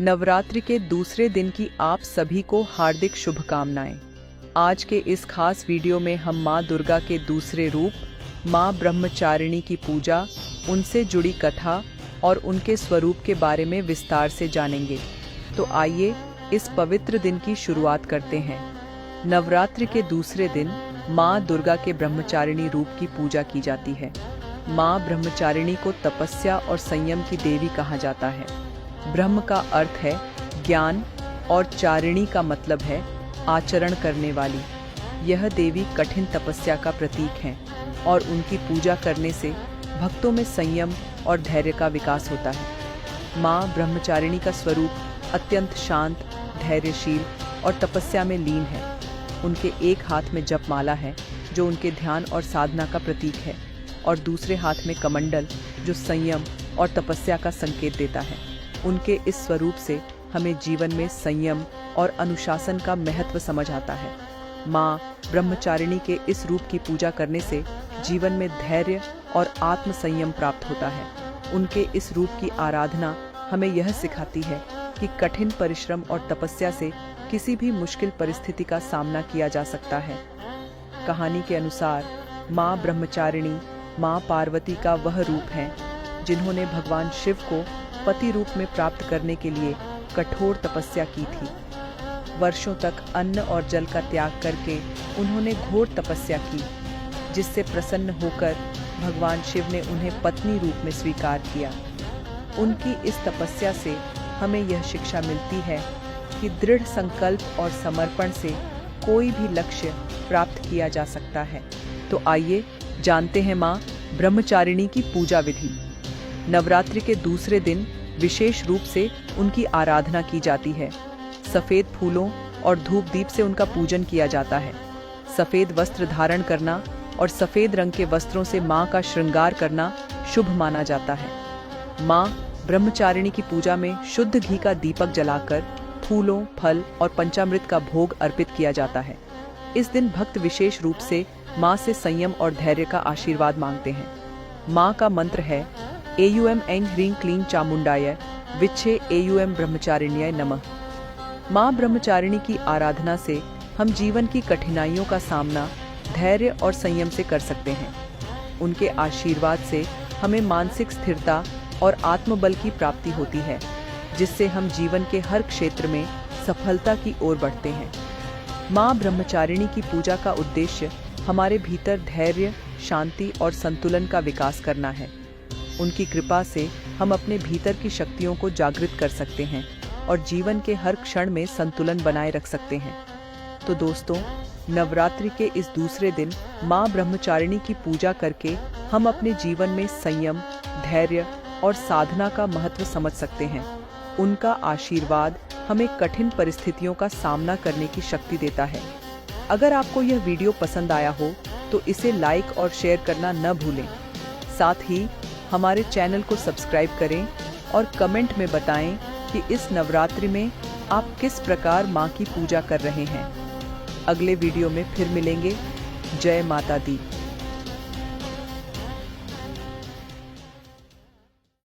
नवरात्रि के दूसरे दिन की आप सभी को हार्दिक शुभकामनाएं। आज के इस खास वीडियो में हम माँ दुर्गा के दूसरे रूप माँ ब्रह्मचारिणी की पूजा, उनसे जुड़ी कथा और उनके स्वरूप के बारे में विस्तार से जानेंगे। तो आइए इस पवित्र दिन की शुरुआत करते हैं। नवरात्रि के दूसरे दिन माँ दुर्गा के ब्रह्मचारिणी रूप की पूजा की जाती है। माँ ब्रह्मचारिणी को तपस्या और संयम की देवी कहा जाता है। ब्रह्म का अर्थ है ज्ञान और चारिणी का मतलब है आचरण करने वाली। यह देवी कठिन तपस्या का प्रतीक है और उनकी पूजा करने से भक्तों में संयम और धैर्य का विकास होता है। माँ ब्रह्मचारिणी का स्वरूप अत्यंत शांत, धैर्यशील और तपस्या में लीन है। उनके एक हाथ में जपमाला है जो उनके ध्यान और साधना का प्रतीक है, और दूसरे हाथ में कमंडल जो संयम और तपस्या का संकेत देता है। उनके इस स्वरूप से हमें जीवन में संयम और अनुशासन का महत्व समझ आता है। माँ ब्रह्मचारिणी के इस रूप की पूजा करने से जीवन में धैर्य और आत्म संयम प्राप्त होता है। उनके इस रूप की आराधना हमें यह सिखाती है कि कठिन परिश्रम और तपस्या से किसी भी मुश्किल परिस्थिति का सामना किया जा सकता है। कहानी के अनुसार माँ ब्रह्मचारिणी माँ पार्वती का वह रूप है जिन्होंने भगवान शिव को पति रूप में प्राप्त करने के लिए कठोर तपस्या की थी। वर्षों तक अन्न और जल का त्याग करके उन्होंने घोर तपस्या की, जिससे प्रसन्न होकर भगवान शिव ने उन्हें पत्नी रूप में स्वीकार किया। उनकी इस तपस्या से हमें यह शिक्षा मिलती है कि दृढ़ संकल्प और समर्पण से कोई भी लक्ष्य प्राप्त किया जा सकता है। तो आइए जानते हैं माँ ब्रह्मचारिणी की पूजा विधि। नवरात्रि के दूसरे दिन विशेष रूप से उनकी आराधना की जाती है। सफ़ेद फूलों और धूप दीप से उनका पूजन किया जाता है। सफ़ेद वस्त्र धारण करना और सफ़ेद रंग के वस्त्रों से माँ का श्रृंगार करना शुभ माना जाता है। माँ ब्रह्मचारिणी की पूजा में शुद्ध घी का दीपक जलाकर फूलों, फल और पंचामृत का भोग अर्पित किया जाता है। इस दिन भक्त विशेष रूप से माँ से संयम और धैर्य का आशीर्वाद मांगते हैं। माँ का मंत्र है एयूएम ऐं ह्रीं क्लीं चामुंडाय विच्छे एयूएम ब्रह्मचारिण्याय नमः। माँ ब्रह्मचारिणी की आराधना से हम जीवन की कठिनाइयों का सामना धैर्य और संयम से कर सकते हैं। उनके आशीर्वाद से हमें मानसिक स्थिरता और आत्मबल की प्राप्ति होती है, जिससे हम जीवन के हर क्षेत्र में सफलता की ओर बढ़ते हैं। माँ ब्रह्मचारिणी की पूजा का उद्देश्य हमारे भीतर धैर्य, शांति और संतुलन का विकास करना है। उनकी कृपा से हम अपने भीतर की शक्तियों को जागृत कर सकते हैं और जीवन के हर क्षण में संतुलन बनाए रख सकते हैं। तो दोस्तों, नवरात्रि के इस दूसरे दिन माँ ब्रह्मचारिणी की पूजा करके हम अपने जीवन में संयम, धैर्य और साधना का महत्व समझ सकते हैं। उनका आशीर्वाद हमें कठिन परिस्थितियों का सामना करने की शक्ति देता है। अगर आपको यह वीडियो पसंद आया हो तो इसे लाइक और शेयर करना न भूलें। साथ ही हमारे चैनल को सब्सक्राइब करें और कमेंट में बताएं कि इस नवरात्रि में आप किस प्रकार माँ की पूजा कर रहे हैं। अगले वीडियो में फिर मिलेंगे। जय माता दी।